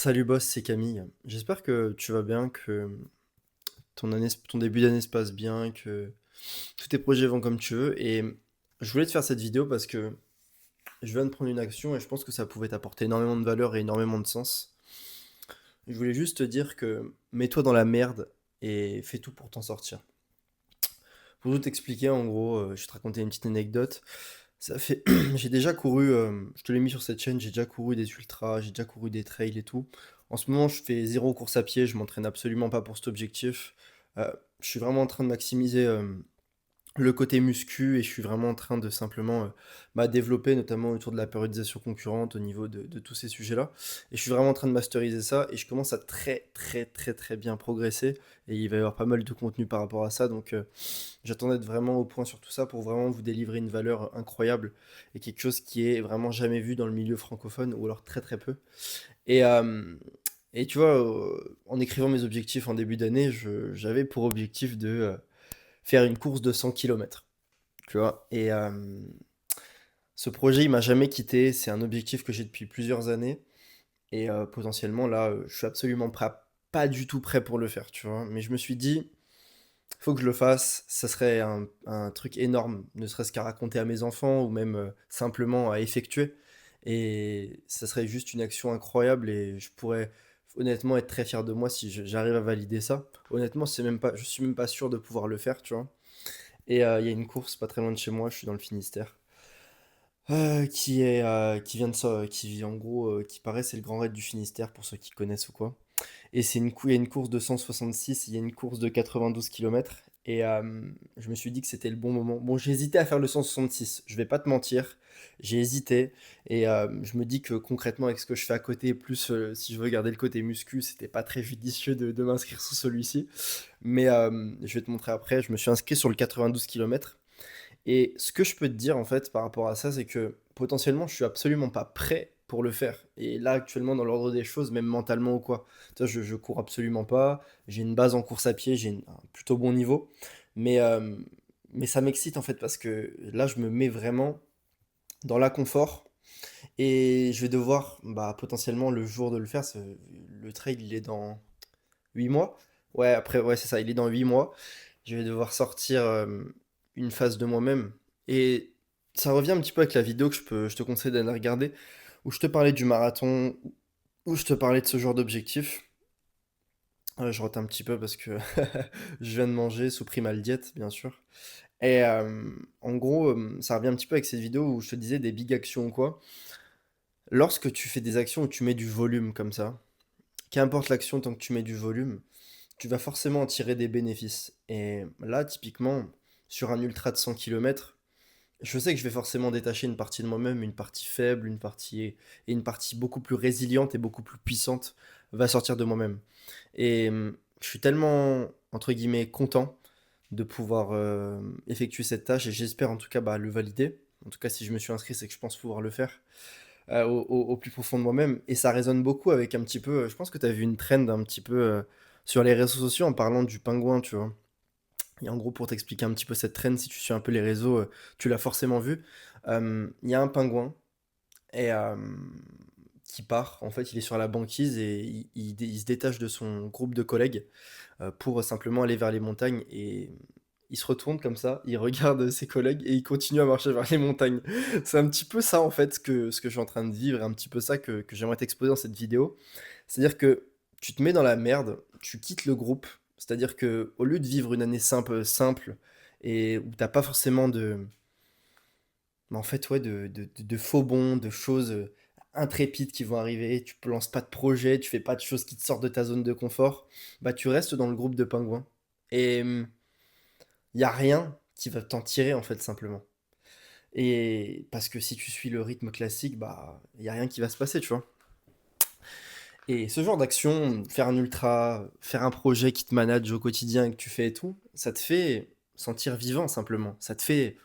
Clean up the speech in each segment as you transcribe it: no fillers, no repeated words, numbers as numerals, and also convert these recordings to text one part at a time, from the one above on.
Salut boss, c'est Camille. J'espère que tu vas bien, que ton début d'année se passe bien, que tous tes projets vont comme tu veux. Et je voulais te faire cette vidéo parce que je viens de prendre une action et je pense que ça pouvait t'apporter énormément de valeur et énormément de sens. Je voulais juste te dire que mets-toi dans la merde et fais tout pour t'en sortir. Pour tout t'expliquer, en gros, je vais te raconter une petite anecdote. Ça fait, j'ai déjà couru, je te l'ai mis sur cette chaîne, j'ai déjà couru des ultras, j'ai déjà couru des trails et tout. En ce moment, je fais zéro course à pied, je m'entraîne absolument pas pour cet objectif. Je suis vraiment en train de maximiser le côté muscu et je suis vraiment en train de simplement développer, notamment autour de la périodisation concurrente au niveau de tous ces sujets-là. Et je suis vraiment en train de masteriser ça et je commence à très très très très bien progresser et il va y avoir pas mal de contenu par rapport à ça. Donc j'attends d'être vraiment au point sur tout ça pour vraiment vous délivrer une valeur incroyable et quelque chose qui est vraiment jamais vu dans le milieu francophone ou alors très très peu. Et, euh, et tu vois, en écrivant mes objectifs en début d'année, j'avais pour objectif de faire une course de 100 kilomètres. Tu vois, ce projet, il m'a jamais quitté. C'est un objectif que j'ai depuis plusieurs années. Et potentiellement, là, je suis absolument pas du tout prêt pour le faire, tu vois. Mais je me suis dit, faut que je le fasse. Ça serait un truc énorme, ne serait-ce qu'à raconter à mes enfants ou même simplement à effectuer. Et ça serait juste une action incroyable et je pourrais honnêtement être très fier de moi si j'arrive à valider ça. Honnêtement, je suis même pas sûr de pouvoir le faire, tu vois. Et il y a une course pas très loin de chez moi, je suis dans le Finistère, qui vient de ça, qui en gros, qui paraît c'est le Grand Raid du Finistère pour ceux qui connaissent ou quoi. Et il y a une course de 166, il y a une course de 92 kilomètres. Et je me suis dit que c'était le bon moment. Bon, j'ai hésité à faire le 166, je vais pas te mentir. J'ai hésité. Et je me dis que concrètement, avec ce que je fais à côté, plus si je veux garder le côté muscu, c'était pas très judicieux de m'inscrire sur celui-ci. Mais je vais te montrer après. Je me suis inscrit sur le 92 kilomètres. Et ce que je peux te dire en fait par rapport à ça, c'est que potentiellement je suis absolument pas prêt pour le faire. Et là actuellement dans l'ordre des choses, même mentalement ou quoi, tu vois, je cours absolument pas, j'ai une base en course à pied, un plutôt bon niveau, mais, euh, mais ça m'excite en fait parce que là je me mets vraiment dans l'inconfort et je vais devoir potentiellement le jour de le faire, le trail il est dans 8 mois. Ouais, après, ouais, c'est ça, il est dans 8 mois. Je vais devoir sortir une phase de moi-même. Et ça revient un petit peu avec la vidéo que je te conseille d'aller regarder, où je te parlais du marathon, où je te parlais de ce genre d'objectif. Je rote un petit peu parce que je viens de manger sous Primal Diet, bien sûr. Et en gros, ça revient un petit peu avec cette vidéo où je te disais des big actions ou quoi. Lorsque tu fais des actions où tu mets du volume comme ça, qu'importe l'action tant que tu mets du volume, tu vas forcément en tirer des bénéfices. Et là, typiquement, sur un ultra de 100 kilomètres, je sais que je vais forcément détacher une partie de moi-même, une partie faible, et une partie beaucoup plus résiliente et beaucoup plus puissante va sortir de moi-même. Et je suis tellement, entre guillemets, content de pouvoir effectuer cette tâche et j'espère en tout cas le valider. En tout cas, si je me suis inscrit, c'est que je pense pouvoir le faire au plus profond de moi-même. Et ça résonne beaucoup avec un petit peu. Je pense que tu as vu une trend un petit peu sur les réseaux sociaux en parlant du pingouin, tu vois. Et en gros, pour t'expliquer un petit peu cette trend, si tu suis un peu les réseaux, tu l'as forcément vu. Il y a un pingouin et, qui part. En fait, il est sur la banquise et il se détache de son groupe de collègues pour simplement aller vers les montagnes. Et il se retourne comme ça, il regarde ses collègues et il continue à marcher vers les montagnes. C'est un petit peu ça en fait ce que je suis en train de vivre, et un petit peu ça que j'aimerais t'exposer dans cette vidéo. C'est-à-dire que tu te mets dans la merde, tu quittes le groupe, c'est-à-dire que au lieu de vivre une année simple et où t'as pas forcément en fait ouais de faux bons, de choses intrépides qui vont arriver, tu ne lances pas de projet, tu fais pas de choses qui te sortent de ta zone de confort, bah tu restes dans le groupe de pingouins. Et il y a rien qui va t'en tirer en fait simplement. Et parce que si tu suis le rythme classique, bah il y a rien qui va se passer, tu vois. Et ce genre d'action, faire un ultra, faire un projet qui te manage au quotidien et que tu fais et tout, ça te fait sentir vivant simplement. Ça te fait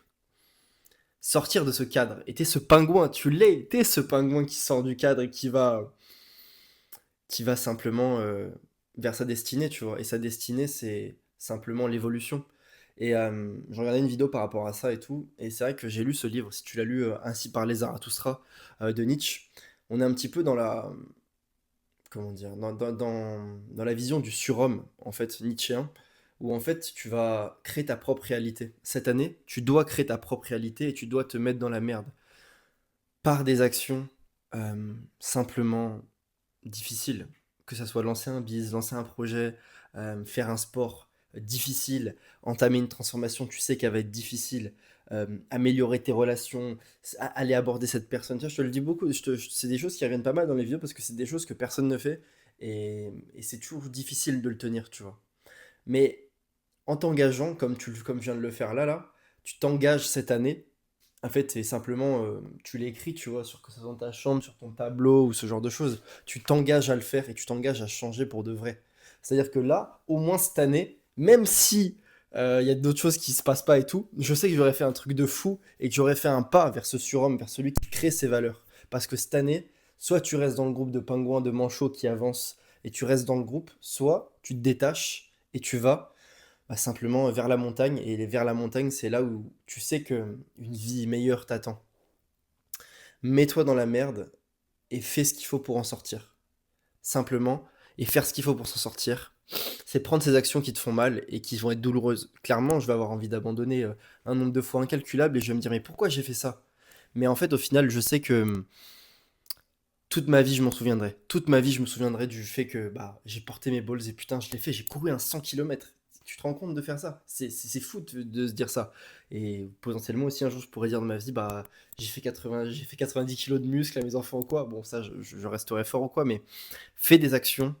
sortir de ce cadre. Et t'es ce pingouin, tu l'es, t'es ce pingouin qui sort du cadre et qui va simplement vers sa destinée, tu vois. Et sa destinée, c'est simplement l'évolution. Et je regardais une vidéo par rapport à ça et tout, et c'est vrai que j'ai lu ce livre, si tu l'as lu, Ainsi parlait Zarathustra, de Nietzsche. On est un petit peu dans la, comment dire? Dans la vision du surhomme, en fait, nietzschéen, où en fait, tu vas créer ta propre réalité. Cette année, tu dois créer ta propre réalité et tu dois te mettre dans la merde par des actions, simplement difficiles. Que ça soit lancer un business, lancer un projet, faire un sport, difficile, entamer une transformation, tu sais qu'elle va être difficile, améliorer tes relations, aller aborder cette personne. Tu vois, je te le dis beaucoup, c'est des choses qui reviennent pas mal dans les vidéos parce que c'est des choses que personne ne fait et c'est toujours difficile de le tenir, tu vois? Mais en t'engageant, comme je viens de le faire là, tu t'engages cette année. En fait, c'est simplement, tu l'écris, tu vois, sur que ça soit dans ta chambre, sur ton tableau ou ce genre de choses. Tu t'engages à le faire et tu t'engages à changer pour de vrai. C'est-à-dire que là, au moins cette année, même si il y a d'autres choses qui se passent pas et tout, je sais que j'aurais fait un truc de fou et que j'aurais fait un pas vers ce surhomme, vers celui qui crée ses valeurs. Parce que cette année, soit tu restes dans le groupe de pingouins, de manchots qui avancent et tu restes dans le groupe, soit tu te détaches et tu vas simplement vers la montagne. Et vers la montagne, c'est là où tu sais que une vie meilleure t'attend. Mets-toi dans la merde et fais ce qu'il faut pour en sortir. Simplement, et faire ce qu'il faut pour s'en sortir, c'est prendre ces actions qui te font mal et qui vont être douloureuses. Clairement, je vais avoir envie d'abandonner un nombre de fois incalculable et je vais me dire, mais pourquoi j'ai fait ça? Mais en fait, au final, je sais que toute ma vie, je m'en souviendrai. Toute ma vie, je me souviendrai du fait que j'ai porté mes balls et putain, je l'ai fait, j'ai couru un 100 km. Tu te rends compte de faire ça? C'est fou de se dire ça. Et potentiellement aussi, un jour, je pourrais dire de ma vie, j'ai fait 90 kilos de muscles à mes enfants ou quoi. Bon, ça, je resterai fort ou quoi, mais fais des actions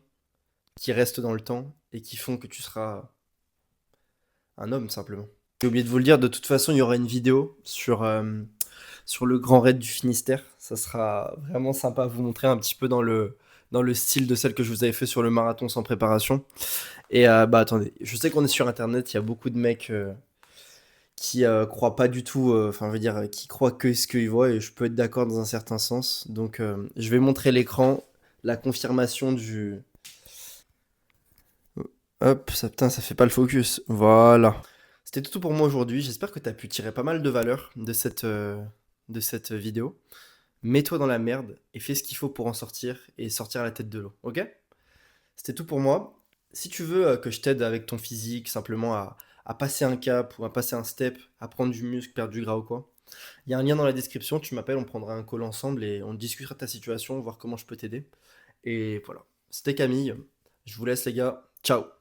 qui restent dans le temps et qui font que tu seras un homme, simplement. J'ai oublié de vous le dire, de toute façon, il y aura une vidéo sur le Grand Raid du Finistère. Ça sera vraiment sympa à vous montrer un petit peu dans le style de celle que je vous avais fait sur le marathon sans préparation. Et attendez, je sais qu'on est sur internet, il y a beaucoup de mecs qui croient pas du tout, enfin je veux dire, qui croient que ce qu'ils voient, et je peux être d'accord dans un certain sens. Donc je vais montrer l'écran, la confirmation du... Hop, ça, putain, ça fait pas le focus. Voilà. C'était tout pour moi aujourd'hui. J'espère que tu as pu tirer pas mal de valeur de cette vidéo. Mets-toi dans la merde et fais ce qu'il faut pour en sortir et sortir la tête de l'eau. Ok? C'était tout pour moi. Si tu veux que je t'aide avec ton physique, simplement à passer un cap ou à passer un step, à prendre du muscle, perdre du gras ou quoi, il y a un lien dans la description. Tu m'appelles, on prendra un call ensemble et on discutera de ta situation, voir comment je peux t'aider. Et voilà. C'était Camille. Je vous laisse les gars. Ciao.